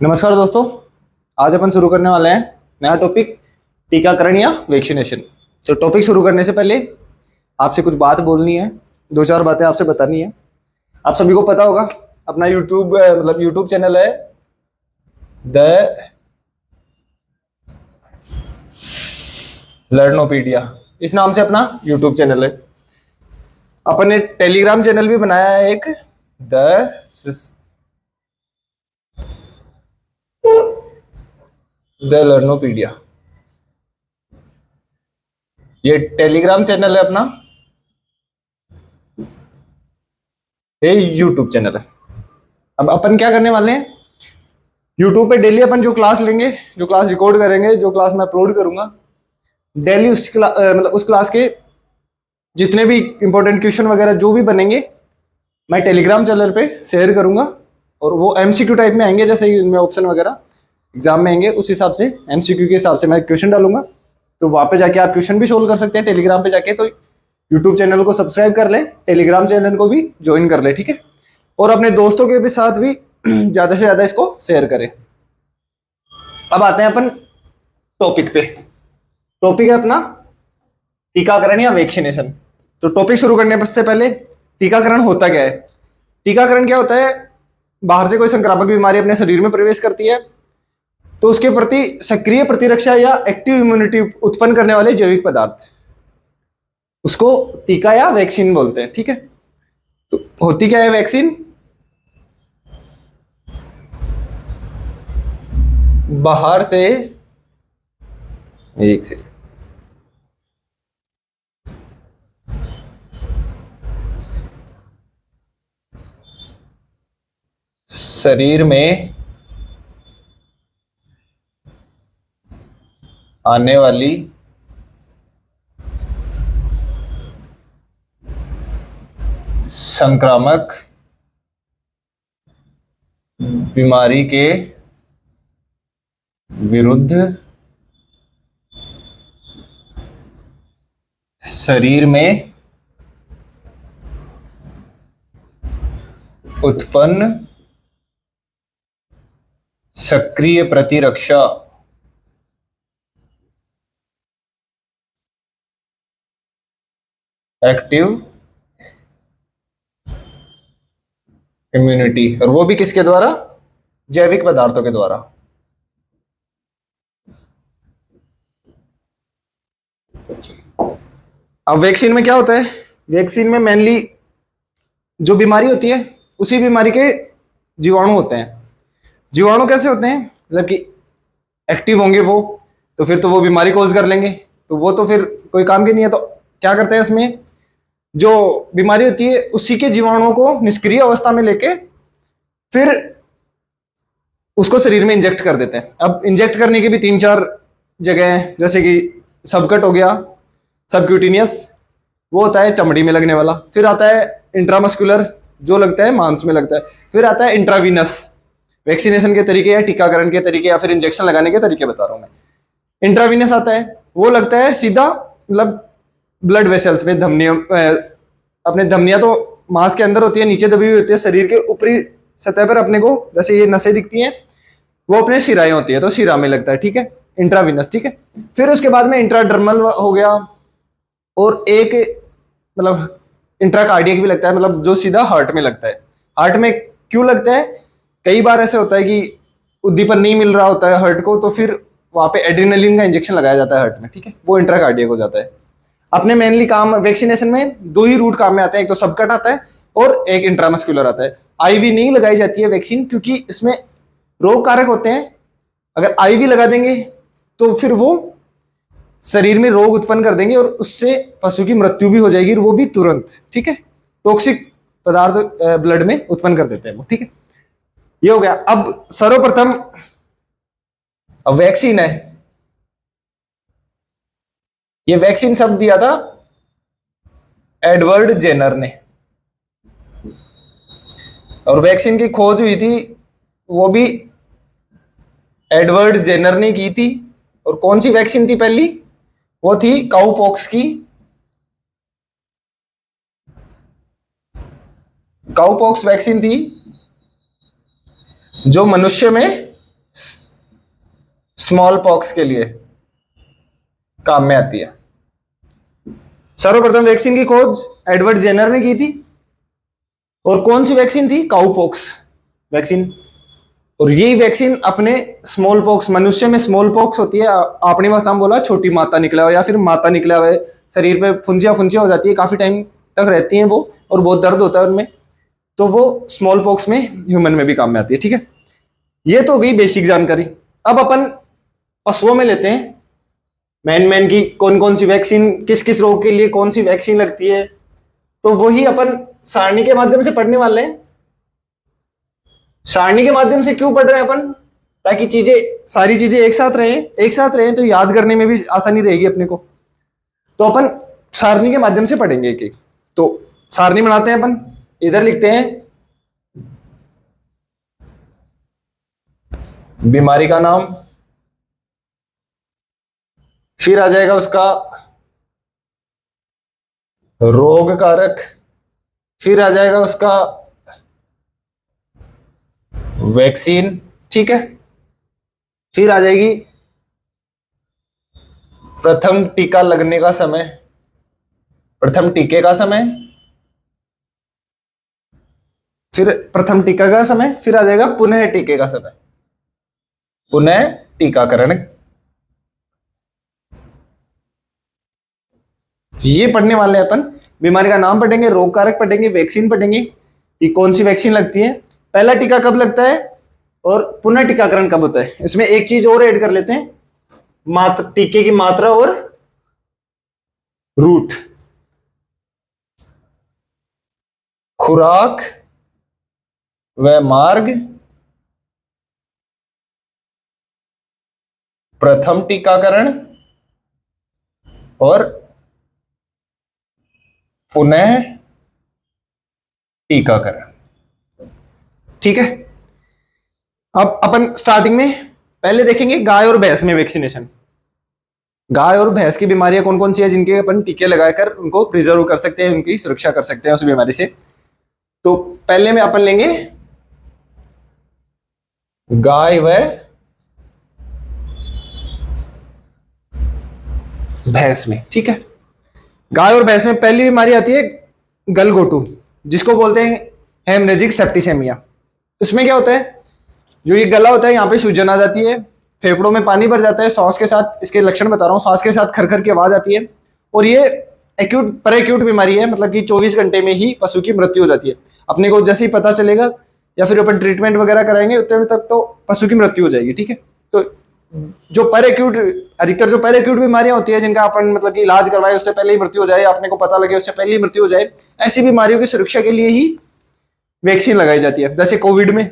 नमस्कार दोस्तों। आज अपन शुरू करने वाले हैं नया टॉपिक, टीकाकरण या वैक्सीनेशन। तो टॉपिक शुरू करने से पहले आपसे कुछ बात बोलनी है, दो चार बातें आपसे बतानी है। आप सभी को पता होगा अपना यूट्यूब चैनल है द लर्नोपीडिया, इस नाम से अपना यूट्यूब चैनल है। अपन ने टेलीग्राम चैनल भी बनाया है एक, द लर्नोपीडिया। ये टेलीग्राम चैनल है अपना, ये यूट्यूब चैनल है। अब अपन क्या करने वाले हैं, यूट्यूब पे डेली अपन जो क्लास लेंगे, जो क्लास रिकॉर्ड करेंगे, जो क्लास मैं अपलोड करूंगा, डेली उस क्लास के जितने भी इंपॉर्टेंट क्वेश्चन वगैरह जो भी बनेंगे मैं टेलीग्राम चैनल पे शेयर करूंगा। और वो एमसीक्यू टाइप में आएंगे, जैसे इनमें ऑप्शन वगैरह एग्जाम में आएंगे, उस हिसाब से एमसीक्यू के हिसाब से मैं क्वेश्चन डालूंगा। तो वहां पे जाके आप क्वेश्चन भी सोल्व कर सकते हैं टेलीग्राम पे जाके। तो यूट्यूब चैनल को सब्सक्राइब कर ले, टेलीग्राम चैनल को भी ज्वाइन कर ले, ठीक है। और अपने दोस्तों के भी साथ भी ज्यादा से ज्यादा इसको शेयर करें। अब आते हैं अपन टॉपिक पे। टॉपिक है अपना टीकाकरण या वैक्सीनेशन। तो टॉपिक शुरू करने से पहले टीकाकरण होता क्या है? टीकाकरण क्या होता है? बाहर से कोई संक्रामक बीमारी अपने शरीर में प्रवेश करती है तो उसके प्रति सक्रिय प्रतिरक्षा या एक्टिव इम्यूनिटी उत्पन्न करने वाले जैविक पदार्थ, उसको टीका या वैक्सीन बोलते हैं, ठीक है। तो होती क्या है वैक्सीन? बाहर से एक से शरीर में आने वाली संक्रामक बीमारी के विरुद्ध शरीर में उत्पन्न सक्रिय प्रतिरक्षा एक्टिव इम्यूनिटी, और वो भी किसके द्वारा? जैविक पदार्थों के द्वारा। अब वैक्सीन में क्या होता है? वैक्सीन में मेनली जो बीमारी होती है उसी बीमारी के जीवाणु होते हैं। जीवाणु कैसे होते हैं? मतलब कि एक्टिव होंगे वो, तो फिर तो वो बीमारी कॉज कर लेंगे, तो वो तो फिर कोई काम की नहीं है। तो क्या करते हैं, इसमें जो बीमारी होती है उसी के जीवाणुओं को निष्क्रिय अवस्था में लेके फिर उसको शरीर में इंजेक्ट कर देते हैं। अब इंजेक्ट करने की भी तीन चार जगह हैं, जैसे कि सबकट हो गया, सबक्यूटिनियस, वो होता है चमड़ी में लगने वाला। फिर आता है इंट्रामस्कुलर, जो लगता है मांस में लगता है। फिर आता है इंट्रावीनस। वैक्सीनेशन के तरीके या टीकाकरण के तरीके या फिर इंजेक्शन लगाने के तरीके बता रहा हूं मैं। इंट्रावीनस आता है, वो लगता है सीधा मतलब ब्लड वेसल्स में, धमनियों, अपने धमनियां तो मांस के अंदर होती है, नीचे दबी हुई होती है, शरीर के ऊपरी सतह पर अपने को जैसे ये नसें दिखती हैं, वो अपने शिराएं होती है, तो शिरा में लगता है, ठीक है, इंट्रावीनस, ठीक है। फिर उसके बाद में इंट्राडर्मल हो गया, और एक मतलब इंट्राकार्डियक भी लगता है, मतलब जो सीधा हार्ट में लगता है। हार्ट में क्यों लगता है? कई बार ऐसे होता है कि उद्दीपन नहीं मिल रहा होता है हार्ट को, तो फिर वहां पे एड्रेनलिन का इंजेक्शन लगाया जाता है हार्ट में, ठीक है, वो इंट्राकार्डियक हो जाता है। अपने मेनली काम वैक्सीनेशन में दो ही रूट काम में आते हैं, एक तो सबकट आता है और एक इंट्रामस्कुलर आता है। आईवी नहीं लगाई जाती है वैक्सीन, क्योंकि इसमें रोग कारक होते हैं। अगर आईवी लगा देंगे तो फिर वो शरीर में रोग उत्पन्न कर देंगे और उससे पशु की मृत्यु भी हो जाएगी, और वो भी तुरंत, ठीक है। टॉक्सिक पदार्थ ब्लड में उत्पन्न कर देते हैं वो, ठीक है। ये हो गया। अब सर्वप्रथम अब वैक्सीन है, ये वैक्सीन शब्द दिया था एडवर्ड जेनर ने, और वैक्सीन की खोज हुई थी वो भी एडवर्ड जेनर ने की थी। और कौन सी वैक्सीन थी पहली? वो थी काउपॉक्स की। काउपॉक्स वैक्सीन थी जो मनुष्य में स्मॉल पॉक्स के लिए काम में आती है। सर्वप्रथम वैक्सीन की खोज एडवर्ड जेनर ने की थी। और कौन सी वैक्सीन थी? Cowpox vaccine. और यही वैक्सीन अपने स्मॉल पॉक्स, मनुष्य में स्मॉल पॉक्स होती है, अपनी भाषा में बोला छोटी माता निकला हुआ या फिर माता निकला हुआ है, शरीर पे फुंसिया फुंसिया हो जाती है, काफी टाइम तक रहती हैं वो, और बहुत दर्द होता है उनमें, तो वो स्मॉल पॉक्स में ह्यूमन में भी काम में आती है। ठीक है, ये तो हो गई बेसिक जानकारी। अब अपन पशुओं में लेते हैं मैन की कौन कौन सी वैक्सीन, किस किस रोग के लिए कौन सी वैक्सीन लगती है, तो वही अपन सारणी के माध्यम से पढ़ने वाले हैं। सारणी के माध्यम से क्यों पढ़ रहे हैं अपन? ताकि चीजें, सारी चीजें एक साथ रहें तो याद करने में भी आसानी रहेगी अपने को। तो अपन सारणी के माध्यम से पढ़ेंगे एक एक। तो सारणी बनाते हैं अपन, इधर लिखते हैं बीमारी का नाम, फिर आ जाएगा उसका रोग कारक, फिर आ जाएगा उसका वैक्सीन। ठीक है, फिर आ जाएगी प्रथम टीका लगने का समय, प्रथम टीके का समय, फिर प्रथम टीका का समय, फिर आ जाएगा पुनः टीके का समय, पुनः टीकाकरण। ये पढ़ने वाले हैं अपन। बीमारी का नाम पढ़ेंगे, रोग कारक पढ़ेंगे, वैक्सीन पढ़ेंगे कि कौन सी वैक्सीन लगती है, पहला टीका कब लगता है, और पुनः टीकाकरण कब होता है। इसमें एक चीज और ऐड कर लेते हैं, मात्र टीके की मात्रा और रूट, खुराक व मार्ग, प्रथम टीकाकरण और पुनः टीकाकरण। ठीक है, अब अपन स्टार्टिंग में पहले देखेंगे गाय और भैंस में वैक्सीनेशन। गाय और भैंस की बीमारियां कौन कौन सी है जिनके अपन टीके लगाकर उनको प्रिजर्व कर सकते हैं, उनकी सुरक्षा कर सकते हैं उस बीमारी से। तो पहले में अपन लेंगे गाय व भैंस में। ठीक है, गाय और भैंस में पहली बीमारी आती है गलघोटू, जिसको बोलते हैं हेमरेजिक सेप्टिसेमिया। इसमें क्या होता है, जो ये गला होता है यहाँ पे सूजन आ जाती है, फेफड़ों में पानी भर जाता है, सांस के साथ, इसके लक्षण बता रहा हूँ, सांस के साथ खरखर की आवाज आती है, और ये एक्यूट पर एक्यूट बीमारी है, मतलब कि 24 घंटे में ही पशु की मृत्यु हो जाती है। अपने को जैसे ही पता चलेगा या फिर अपन ट्रीटमेंट वगैरह कराएंगे उतने तक तो पशु की मृत्यु हो जाएगी। ठीक है, तो जो पर एक्यूट, अधिकतर जो पर एक्यूट बीमारियां होती है जिनका अपन मतलब कि इलाज करवाए उससे पहले ही मृत्यु हो जाए, अपने को पता लगे उससे पहले ही मृत्यु हो जाए, ऐसी बीमारियों की सुरक्षा के लिए ही वैक्सीन लगाई जाती है। जैसे कोविड में,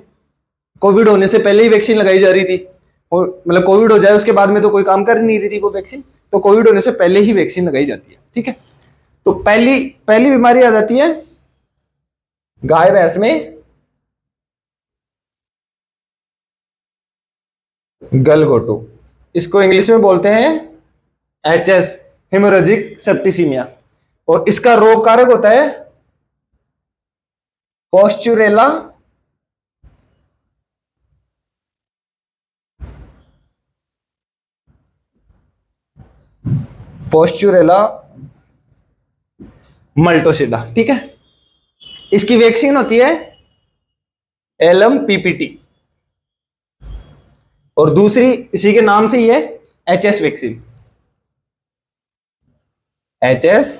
कोविड होने से पहले ही वैक्सीन लगाई जा रही थी, और मतलब कोविड हो जाए उसके बाद में तो कोई काम कर नहीं रही थी वो वैक्सीन, तो कोविड होने से पहले ही वैक्सीन लगाई जाती है। ठीक है, तो पहली पहली बीमारी आ जाती है गाय भैंस में गलघोटू, इसको इंग्लिश में बोलते हैं HS, हेमोरेजिक सेप्टिसीमिया, और इसका रोग कारक होता है पोस्चुरेला पोस्चुरेला मल्टोसिडा। ठीक है, इसकी वैक्सीन होती है LMPPT, और दूसरी इसी के नाम से ही है HS वैक्सीन, HS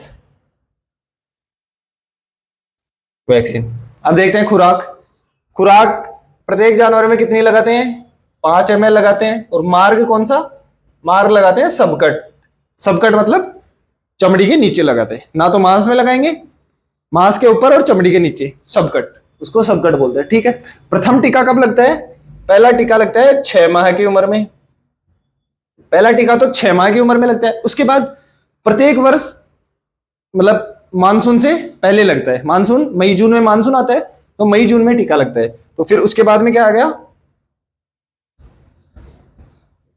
वैक्सीन। अब देखते हैं खुराक। खुराक प्रत्येक जानवर में कितनी लगाते हैं? 5 ml लगाते हैं। और मार्ग कौन सा? मार्ग लगाते हैं सबकट। सबकट मतलब चमड़ी के नीचे लगाते हैं, ना तो मांस में लगाएंगे, मांस के ऊपर और चमड़ी के नीचे, सबकट, उसको सबकट बोलते हैं। ठीक है, प्रथम टीका कब लगता है? पहला टीका लगता है 6 माह की उम्र में, पहला टीका तो 6 माह की उम्र में लगता है। उसके बाद प्रत्येक वर्ष, मतलब मानसून से पहले लगता है, मानसून मई जून में मानसून आता है तो मई जून में टीका लगता है। तो फिर उसके बाद में क्या आ गया?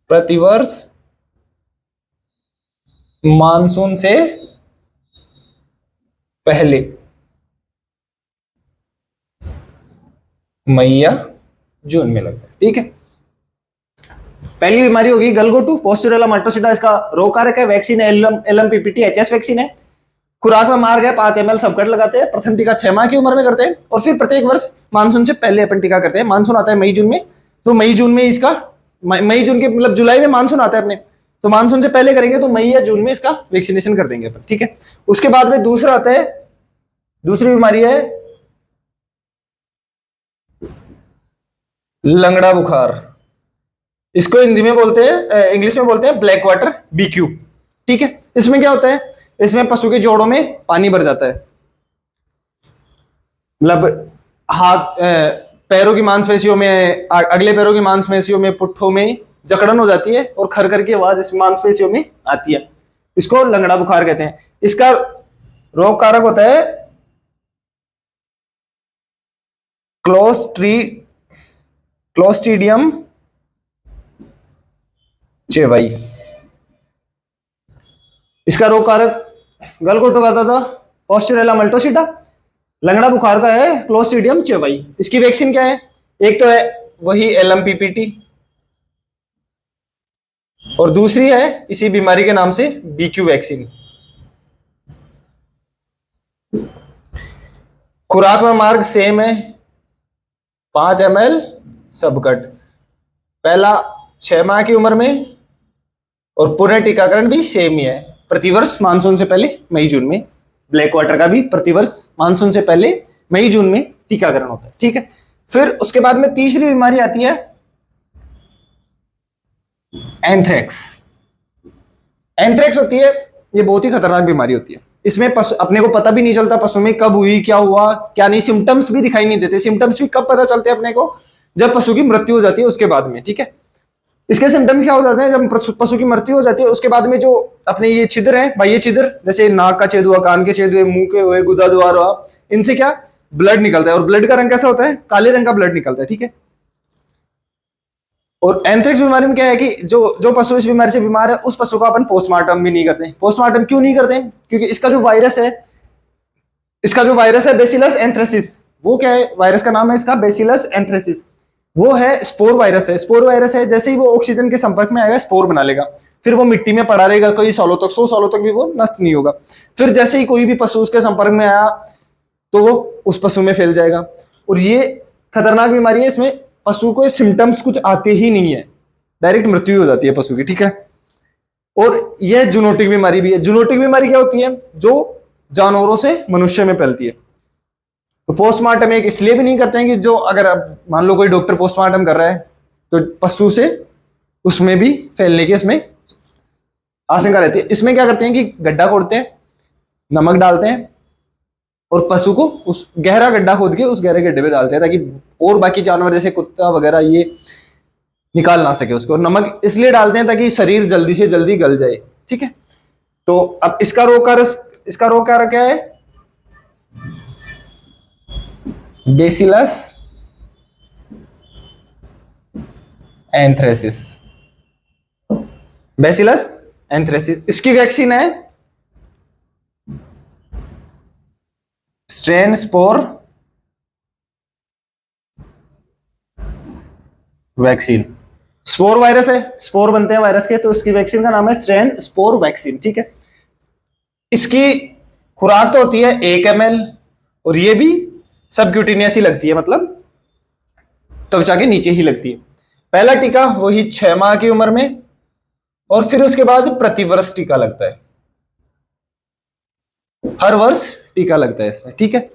प्रतिवर्ष मानसून से पहले, मई या जून में लगता है। ठीक है, पहली बीमारी होगी गलगोटू पोस्टुरेला माल्टोसिडा, इसका रोग कारक है, वैक्सीन है LMPPT HS वैक्सीन है। खुराक में मार गया 5 ml सबकट लगाते हैं, प्रथम टीका 6 माह की उम्र में करते हैं, और फिर प्रत्येक वर्ष मानसून से पहले अपन टीका करते हैं। मानसून आता है मई जून में, तो मई जून में इसका मई जून के मतलब जुलाई में मानसून आता है अपने, तो मानसून से पहले करेंगे तो मई या जून में इसका वैक्सीनेशन कर देंगे अपन, ठीक है। उसके बाद में दूसरा आता है, दूसरी बीमारी है लंगड़ा बुखार, इसको हिंदी में बोलते हैं, इंग्लिश में बोलते हैं ब्लैक वाटर BQ, ठीक है। इसमें क्या होता है, इसमें पशु के जोड़ों में पानी भर जाता है, मतलब हाथ पैरों की मांसपेशियों में, अगले पैरों की मांसपेशियों में, पुट्ठों में जकड़न हो जाती है और खर खर की आवाज इस मांसपेशियों में आती है, इसको लंगड़ा बुखार कहते हैं। इसका रोग कारक होता है क्लोस्ट्रीडियम चेवाई। इसका रोग कारक गलघोटू का था पोस्टुरेला माल्टोसिडा, लंगड़ा बुखार का है क्लोस्ट्रीडियम चेवाई। इसकी वैक्सीन क्या है, एक तो है वही LMPPT और दूसरी है इसी बीमारी के नाम से BQ वैक्सीन। खुराक में मार्ग सेम है, 5 ml सबकट, पहला 6 माह की उम्र में, और पूरे टीकाकरण भी सेम ही है, प्रतिवर्ष मानसून से पहले मई जून में। ब्लैक वाटर का भी प्रतिवर्ष मानसून से पहले मई जून में टीकाकरण होता है, ठीक है। फिर उसके बाद में तीसरी बीमारी आती है एंथ्रेक्स। एंथ्रेक्स होती है, ये बहुत ही खतरनाक बीमारी होती है। इसमें पशु अपने को पता भी नहीं चलता पशु में कब हुई, क्या हुआ क्या नहीं, सिम्टम्स भी दिखाई नहीं देते। सिम्टम्स भी कब पता चलते हैं अपने को, जब पशु की मृत्यु हो जाती है उसके बाद में, ठीक है। इसके सिम्टम क्या हो जाते हैं, जब पशु की मृत्यु हो जाती है उसके बाद में जो अपने ये छिद्र है, बाह्य छिद्र, जैसे नाक का छेद हुआ, कान के छेद हुए, मुंह के हुए, गुदा द्वार हुआ, इनसे क्या ब्लड निकलता है, और ब्लड का रंग कैसा होता है, काले रंग का ब्लड निकलता है, ठीक है। और एंथ्रेक्स बीमारी में क्या है कि जो पशु इस बीमारी से बीमार है उस पशु का अपन पोस्टमार्टम भी नहीं करते। पोस्टमार्टम क्यों नहीं करते, क्योंकि इसका जो वायरस है बेसिलस एंथ्रेसिस, वो क्या है, वायरस का नाम है इसका बेसिलस एंथ्रेसिस, वो है स्पोर वायरस है। स्पोर वायरस है, जैसे ही वो ऑक्सीजन के संपर्क में आएगा स्पोर बना लेगा, फिर वो मिट्टी में पड़ा रहेगा कई सालों तक, 100 सालों तक भी वो नष्ट नहीं होगा। फिर जैसे ही कोई भी पशु उसके संपर्क में आया तो वो उस पशु में फैल जाएगा। और ये खतरनाक बीमारी है, इसमें पशु को सिम्टम्स कुछ आते ही नहीं है, डायरेक्ट मृत्यु हो जाती है पशु की, ठीक है। और यह जूनोटिक बीमारी भी है। जूनोटिक बीमारी क्या होती है, जो जानवरों से मनुष्य में फैलती है। तो पोस्टमार्टम एक इसलिए भी नहीं करते हैं कि जो अगर अब मान लो कोई डॉक्टर पोस्टमार्टम कर रहा है तो पशु से उसमें भी फैलने की इसमें आशंका रहती है। इसमें क्या करते हैं कि गड्ढा खोदते हैं, नमक डालते हैं और पशु को उस गहरा गड्ढा खोद के उस गहरे गड्ढे में डालते हैं, ताकि और बाकी जानवर जैसे कुत्ता वगैरह ये निकाल ना सके उसको। नमक इसलिए डालते हैं ताकि शरीर जल्दी से जल्दी गल जाए, ठीक है। तो अब इसका रोग कारक क्या है, बेसिलस एंथ्रेसिस। बेसिलस एंथ्रेसिस, इसकी वैक्सीन है strain spore vaccine. Spore virus है, स्पोर बनते हैं वायरस के, तो इसकी वैक्सीन का नाम है स्ट्रेन स्पोर वैक्सीन, ठीक है। इसकी खुराक तो होती है 1 ml, और ये भी सबक्यूटेनियस ही लगती है, मतलब त्वचा के नीचे ही लगती है। पहला टीका वही 6 माह की उम्र में, और फिर उसके बाद प्रतिवर्ष टीका लगता है, हर वर्ष टीका लगता है इसमें, ठीक है।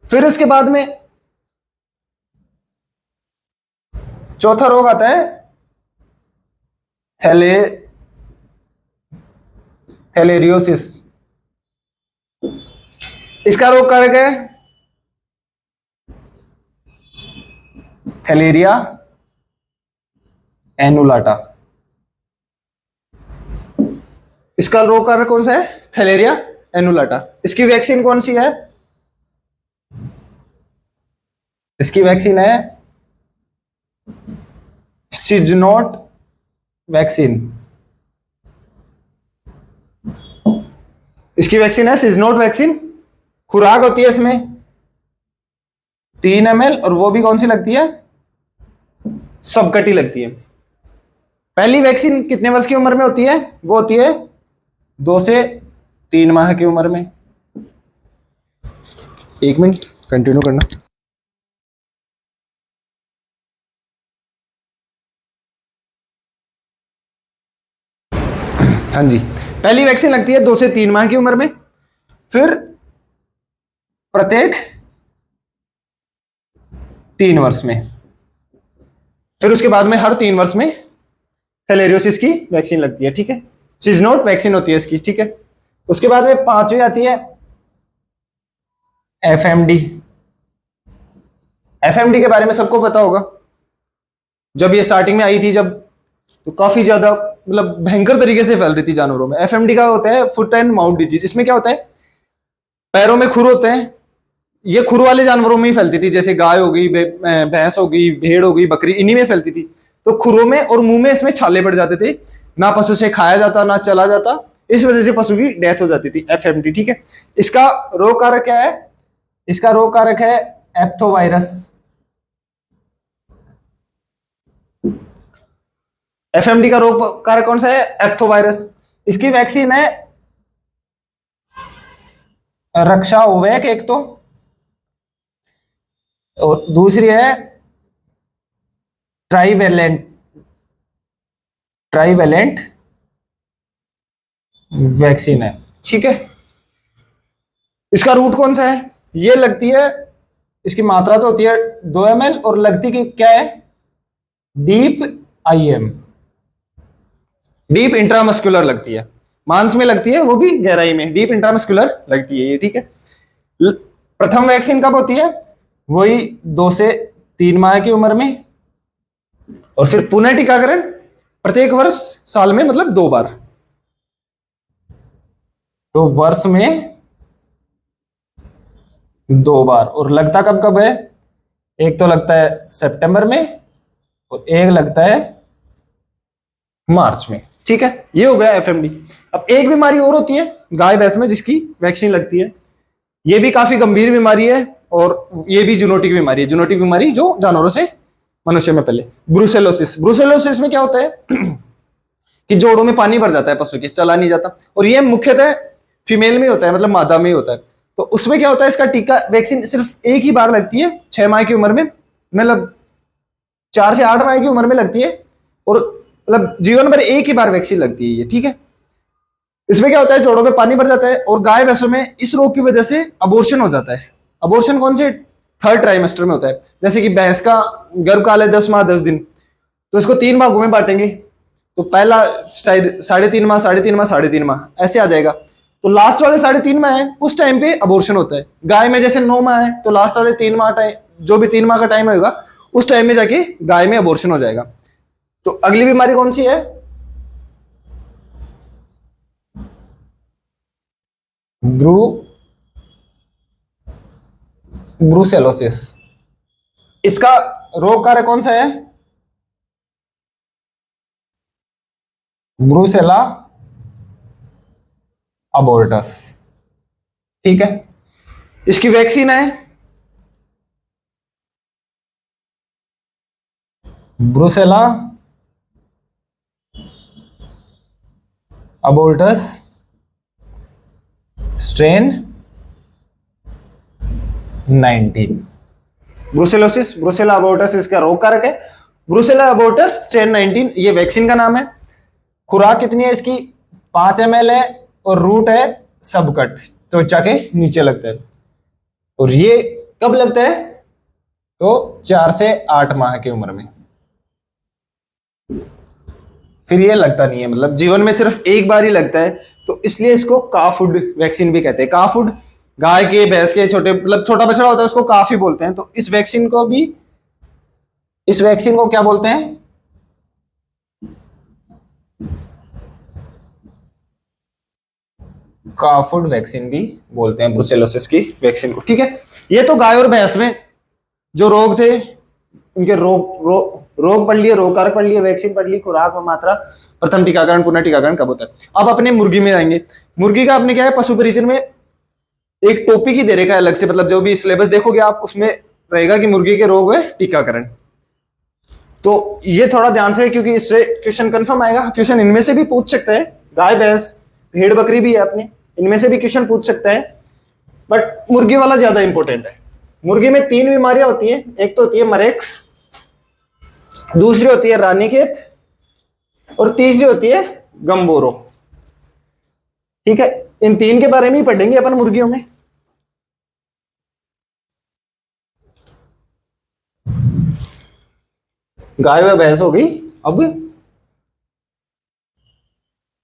फिर उसके बाद में चौथा रोग आता है थैलेरियोसिस। इसका रोग कारक है थैलेरिया एनुलाटा। इसका रोग कारक कौन सा है, थैलेरिया एनुलाटा। इसकी वैक्सीन कौन सी है, इसकी वैक्सीन है सिजनोट वैक्सीन। इसकी वैक्सीन है सिजनोट वैक्सीन। खुराक होती है इसमें 3 ml, और वो भी कौन सी लगती है, सबकटी लगती है। पहली वैक्सीन कितने वर्ष की उम्र में होती है? वो होती है 2 से 3 माह की उम्र में। 1 मिनट कंटिन्यू करना। हाँ जी, पहली वैक्सीन लगती है 2 से 3 माह की उम्र में, फिर प्रत्येक 3 वर्ष में, फिर उसके बाद में हर 3 वर्ष में थैलेरियोसिस की वैक्सीन लगती है। ठीक है, सिजनोट वैक्सीन होती है इसकी। ठीक है, उसके बाद में 5वीं आती है एफएमडी। एफएमडी के बारे में सबको पता होगा। जब ये स्टार्टिंग में आई थी, जब तो काफी ज्यादा मतलब भयंकर तरीके से फैल रही थी जानवरों में। एफएमडी का होता है फुट एंड माउथ डिजीज। इसमें क्या होता है, पैरों में खुर होते हैं। ये खुर वाले जानवरों में ही फैलती थी, जैसे गाय हो गई, भैंस हो गई, भेड़ हो गई, बकरी, इन्हीं में फैलती थी। तो खुरों में और मुंह में इसमें छाले पड़ जाते थे, ना पशु से खाया जाता ना चला जाता, इस वजह से पशु की डेथ हो जाती थी। एफएमडी। ठीक है, इसका रोग कारक क्या है? इसका रोग कारक है एप्थोवायरस। एफएमडी का रोग कारक कौन सा है? एप्थोवायरस। इसकी वैक्सीन है रक्षा ओवैक एक तो, और दूसरी है ट्राइवेलेंट ट्राइवेलेंट वैक्सीन है। ठीक है, इसका रूट कौन सा है? ये लगती है, इसकी मात्रा तो होती है 2 ml और लगती की क्या है? डीप आईएम, डीप इंट्रामस्कुलर लगती है। मांस में लगती है, वो भी गहराई में, डीप इंट्रामस्कुलर लगती है ये। ठीक है, प्रथम वैक्सीन कब होती है? वही 2 से 3 माह की उम्र में, और फिर पुनः टीकाकरण प्रत्येक वर्ष, साल में मतलब 2 बार। तो वर्ष में 2 बार। और लगता कब कब है? एक तो लगता है सितंबर में और एक लगता है मार्च में। ठीक है, ये हो गया एफएमडी। अब एक बीमारी और होती है गाय भैंस में जिसकी वैक्सीन लगती है। ये भी काफी गंभीर बीमारी है और ये भी जूनोटिक बीमारी है। जूनोटिक बीमारी जो जानवरों से मनुष्य में पहले, ब्रुसेलोसिस। ब्रुसेलोसिस में क्या होता है कि जोड़ों में पानी भर जाता है पशु के, चला नहीं जाता, और ये मुख्यतः फीमेल में होता है, मतलब मादा में ही होता है। तो उसमें क्या होता है, इसका टीका वैक्सीन सिर्फ एक ही बार लगती है 6 माह की उम्र में, मतलब 4 से 8 माह की उम्र में लगती है, और मतलब जीवन भर एक ही बार वैक्सीन लगती है ये। ठीक है, इसमें क्या होता है, जोड़ों में पानी भर जाता है और गाय भैंसों में इस रोग की वजह से अबॉर्शन हो जाता है। अबॉर्शन कौन से? 3rd ट्राइमेस्टर में होता है। जैसे कि भैंस का गर्भकाल है 10 माह 10 दिन, तो इसको 3 भागों में बांटेंगे। तो पहला शायद 3.5 माह, 3.5 माह, 3.5 माह ऐसे आ जाएगा। तो लास्ट वाले 3.5 माह है, उस टाइम पे अबॉर्शन होता है। गाय में जैसे 9 माह है, तो लास्ट वाले 3 माह टाइम, जो भी 3 माह का टाइम होगा, उस टाइम में जाके गाय में अबॉर्शन हो जाएगा। तो अगली बीमारी कौन सी है? ब्रूसेलोसिस। इसका रोग कारक कौन सा है? ब्रूसेला अबोर्टस। ठीक है, इसकी वैक्सीन है ब्रूसेला अबोर्टस स्ट्रेन 19। ब्रुसेलोसिस, ब्रुसेला अबोर्टस इसका रोग कारक है। ब्रुसेला अबोर्टस स्ट्रेन 19 ये वैक्सीन का नाम है। खुराक कितनी है इसकी? 5 ml है, और रूट है सबकट, त्वचा के नीचे लगता है। और ये कब लगता है? तो 4 से 8 माह की उम्र में। फिर ये लगता नहीं है, मतलब जीवन में सिर्फ एक बार ही लगता है। तो इसलिए इसको काफुड वैक्सीन भी कहते हैं। काफुड, गाय के भैंस के छोटे, मतलब छोटा बछड़ा होता है उसको काफ ही बोलते हैं। तो इस वैक्सीन को क्या बोलते हैं? काफुड वैक्सीन भी बोलते हैं ब्रुसेलोसिस की वैक्सीन को। ठीक है, ये तो गाय और भैंस में जो रोग थे उनके रोग पढ़ लिए, रोग कारक पढ़ लिए, वैक्सीन पढ़ ली, खुराक व मात्रा, प्रथम टीकाकरण, पुनः टीकाकरण कब होता है। अब अपने मुर्गी में आएंगे। मुर्गी का आपने क्या है, पशु परिचय में एक टॉपिक ही दे रखा है अलग से, मतलब जो भी सिलेबस देखोगे आप उसमें रहेगा कि मुर्गी के रोग है टीकाकरण। तो ये थोड़ा ध्यान से, क्योंकि इससे क्वेश्चन कंफर्म आएगा। क्वेश्चन इनमें से भी पूछ सकते हैं, गाय भैंस भेड़ बकरी भी है अपने, इनमें से भी क्वेश्चन पूछ सकते हैं, बट मुर्गी वाला ज्यादा इंपॉर्टेंट है। मुर्गी में 3 बीमारियां होती हैं, एक तो होती है मरेक्स, दूसरी होती है रानीखेत, और तीसरी होती है गम्बोरो। ठीक है, इन 3 के बारे में ही पढ़ेंगे अपन मुर्गियों में। गाय व भैंस हो गई, अब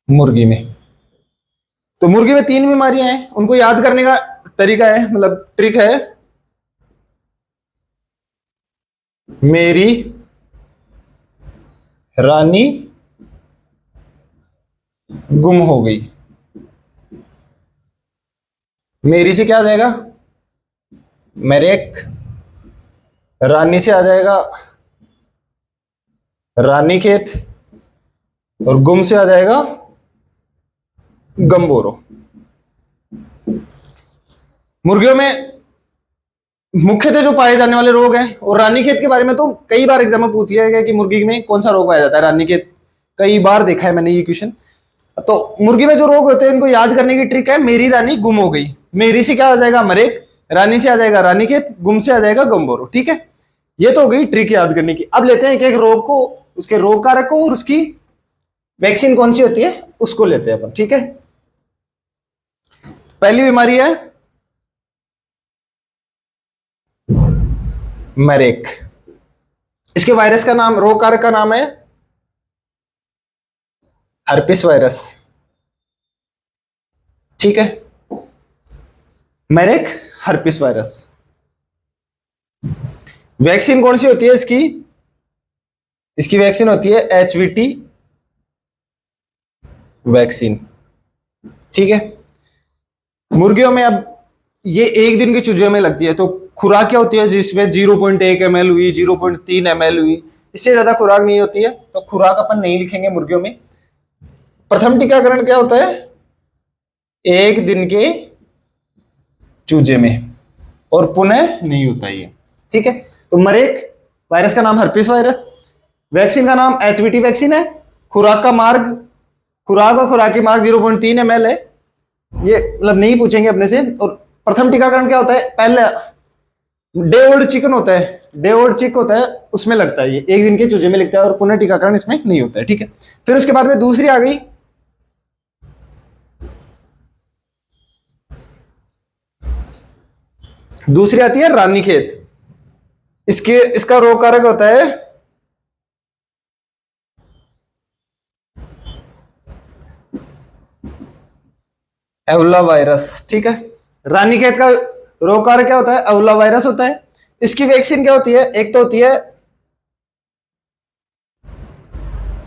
मुर्गी में। तो मुर्गी में 3 बीमारियां हैं, उनको याद करने का तरीका है, मतलब ट्रिक है, मेरी रानी गुम हो गई। मेरी से क्या आ जाएगा, मेरेक, रानी से आ जाएगा रानीखेत, और गुम से आ जाएगा गम्बोरो। मुर्गियों में मुख्यतः जो पाए जाने वाले रोग हैं, और रानीखेत के बारे में तो कई बार एग्जाम में पूछ लिया गया कि मुर्गी में कौन सा रोग पाया जाता है, रानीखेत कई बार देखा है मैंने ये क्वेश्चन। तो मुर्गी में जो रोग होते हैं उनको याद करने की ट्रिक है, मेरी रानी गुम हो गई। मेरी से क्या हो जाएगा मरेक, रानी से आ जाएगा रानीखेत, गुम से आ जाएगा गम्बोरो। ठीक है, ये तो हो गई ट्रिक याद करने की। अब लेते हैं एक एक रोग को, उसके रोग कारक को, और उसकी वैक्सीन कौन सी होती है उसको लेते हैं अपन। ठीक है, पहली बीमारी है मरेक। इसके वायरस का नाम, रोग कारक का नाम है हर्पिस वायरस। ठीक है, मेरेक हर्पिस वायरस। वैक्सीन कौन सी होती है इसकी, इसकी वैक्सीन होती है HVT वैक्सीन। ठीक है, मुर्गियों में अब ये 1 दिन की चूजे में लगती है, तो खुराक क्या होती है जिसमें 0.1 ml हुई, 0.3 ml हुई, इससे ज्यादा खुराक नहीं होती है, तो खुराक अपन नहीं लिखेंगे मुर्गियों में। प्रथम टीकाकरण क्या होता है, 1 दिन के चूजे में, और पुनः नहीं होता ये। ठीक है, तो मरेक वायरस का नाम हर्पिस वायरस, वैक्सीन का नाम HVT वैक्सीन है, खुराक का मार्ग, खुराक और खुराकी मार्ग 0.3 ml है, ये मतलब नहीं पूछेंगे अपने से। और प्रथम टीकाकरण क्या होता है, पहले डे ओल्ड चिकन होता है, डे ओल्ड चिक होता है, उसमें लगता है ये, 1 दिन के चूजे में लगता है, और पुनः टीकाकरण इसमें नहीं होता है। ठीक है, फिर उसके बाद में दूसरी आ गई दूसरी आती है रानीखेत। इसका रोग कारक होता है एवला वायरस। ठीक है, रानीखेत का रोग कारक क्या होता है, एवला वायरस होता है। इसकी वैक्सीन क्या होती है, एक तो होती है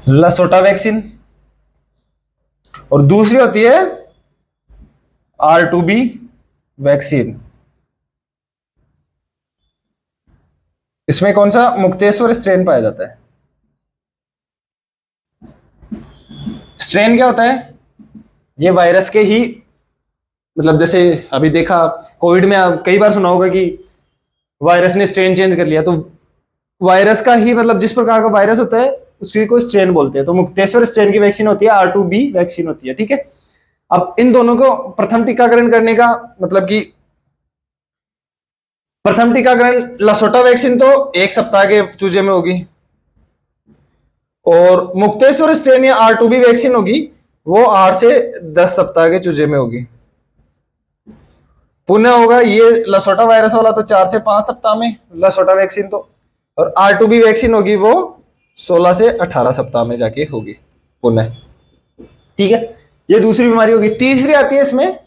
लसोटा वैक्सीन, और दूसरी होती है R2B वैक्सीन। इसमें कौन सा मुक्तेश्वर स्ट्रेन पाया जाता है, स्ट्रेन क्या होता है, ये वायरस के ही, मतलब जैसे अभी देखा कोविड में, आप कई बार सुना होगा कि वायरस ने स्ट्रेन चेंज कर लिया, तो वायरस का ही, मतलब जिस प्रकार का वायरस होता है उसकी को स्ट्रेन बोलते हैं। तो मुक्तेश्वर स्ट्रेन की वैक्सीन होती है, R2B वैक्सीन होती है। ठीक है, अब इन दोनों को प्रथम टीकाकरण करने का मतलब कि प्रथम टीकाकरण लसोटा वैक्सीन तो 1 सप्ताह के चूजे में होगी, और मुक्तेश्वर स्ट्रेन या R2B वैक्सीन होगी वो 8 से 10 सप्ताह के चूजे में होगी। पुनः होगा ये लसोटा वायरस वाला तो 4 से 5 सप्ताह में लसोटा वैक्सीन तो, और R2B वैक्सीन होगी वो 16 से 18 सप्ताह में जाके होगी पुनः। ठीक है, ये दूसरी बीमारी होगी। तीसरी आती है इसमें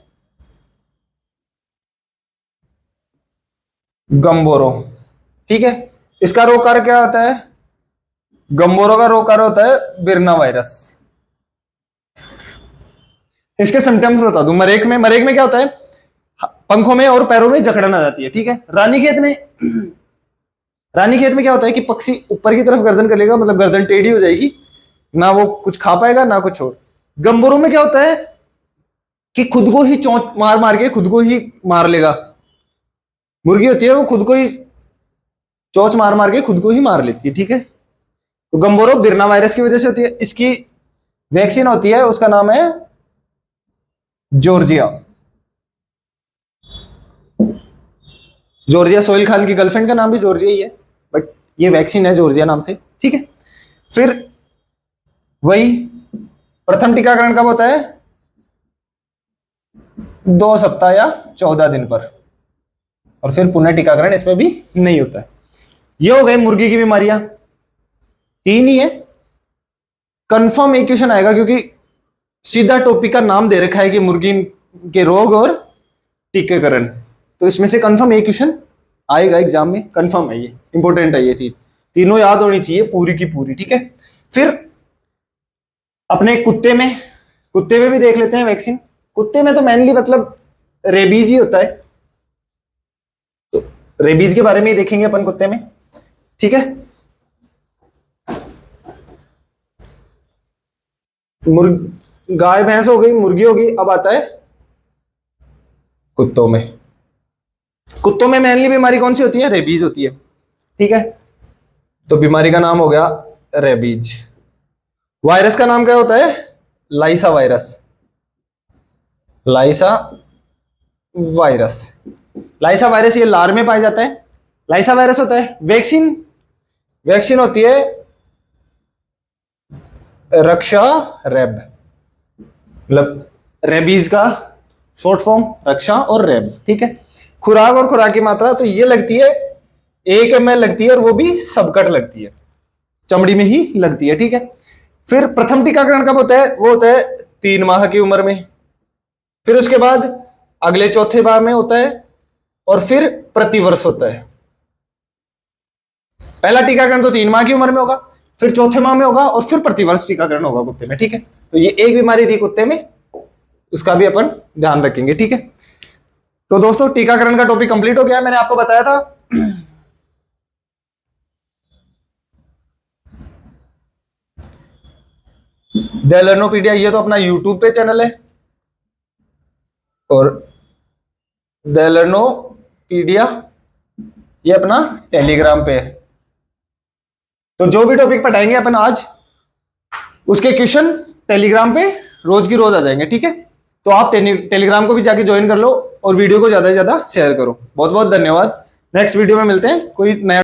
गम्बोरो। ठीक है, इसका रोग कारक क्या होता है, गम्बोरो का रोग कारक होता है बिरना वायरस। इसके सिम्टम्स बता दूं, मरेक में क्या होता है, पंखों में और पैरों में जकड़न आ जाती है। ठीक है, रानीखेत में क्या होता है कि पक्षी ऊपर की तरफ गर्दन करेगा, मतलब गर्दन टेढ़ी हो जाएगी, ना वो कुछ खा पाएगा ना कुछ और। गम्बोरो में क्या होता है कि खुद को ही चोंच मार मार के खुद को ही मार लेगा, मुर्गी होती है वो खुद को ही चोंच मार मार के खुद को ही मार लेती है। ठीक है, तो गंबोरो बिरना वायरस की वजह से होती है। इसकी वैक्सीन होती है, उसका नाम है जॉर्जिया। जॉर्जिया सोहेल खान की गर्लफ्रेंड का नाम भी जॉर्जिया ही है, बट ये वैक्सीन है जॉर्जिया नाम से, ठीक है। फिर वही प्रथम टीकाकरण कब होता है? 2 सप्ताह या 14 दिन पर, और फिर पुनः टीकाकरण इसमें भी नहीं होता है। ये हो गए मुर्गी की बीमारियां, 3 ही है। कंफर्म एक क्वेश्चन आएगा, क्योंकि सीधा टॉपिक का नाम दे रखा है कि मुर्गी के रोग और टीकाकरण, तो इसमें से कंफर्म एक क्वेश्चन आएगा एग्जाम में, कंफर्म है, ये इंपॉर्टेंट है, ये चीज तीनों याद होनी चाहिए पूरी की पूरी, ठीक है। फिर अपने कुत्ते में भी देख लेते हैं वैक्सीन। कुत्ते में तो मेनली मतलब रेबीज ही होता है, तो रेबीज के बारे में ही देखेंगे अपन कुत्ते में, ठीक है। गाय भैंस हो गई, मुर्गी हो गई, अब आता है कुत्तों में। कुत्तों में मेनली बीमारी कौन सी होती है? रेबीज होती है, ठीक है। तो बीमारी का नाम हो गया रेबीज। वायरस का नाम क्या होता है? लाइसा वायरस। लाइसा वायरस, लाइसा वायरस ये लार में पाया जाता है, लाइसा वायरस होता है। वैक्सीन होती है रक्षा रेब, मतलब रेबीज का शॉर्ट फॉर्म रक्षा और रेब, ठीक है। खुराक और खुराक की मात्रा तो ये लगती है 1 ml लगती है, और वो भी सबकट लगती है, चमड़ी में ही लगती है, ठीक है। फिर प्रथम टीकाकरण कब होता है? वो होता है 3 माह की उम्र में। फिर उसके बाद अगले चौथे माह में होता है, और फिर प्रतिवर्ष होता है। पहला टीकाकरण तो 3 माह की उम्र में होगा, फिर चौथे माह में होगा, और फिर प्रतिवर्ष टीकाकरण होगा कुत्ते में, ठीक है। तो ये एक बीमारी थी कुत्ते में, उसका भी अपन ध्यान रखेंगे, ठीक है। तो दोस्तों टीकाकरण का टॉपिक कंप्लीट हो गया। मैंने आपको बताया था द लर्नोपीडिया, ये तो अपना यूट्यूब पे चैनल है, और द लर्नोपीडिया ये अपना टेलीग्राम पे है। तो जो भी टॉपिक पढ़ाएंगे अपन आज, उसके क्वेश्चन टेलीग्राम पे रोज की रोज आ जाएंगे, ठीक है। तो आप टेलीग्राम को भी जाके ज्वाइन कर लो, और वीडियो को ज्यादा से ज्यादा शेयर करो। बहुत बहुत धन्यवाद। नेक्स्ट वीडियो में मिलते हैं, कोई नया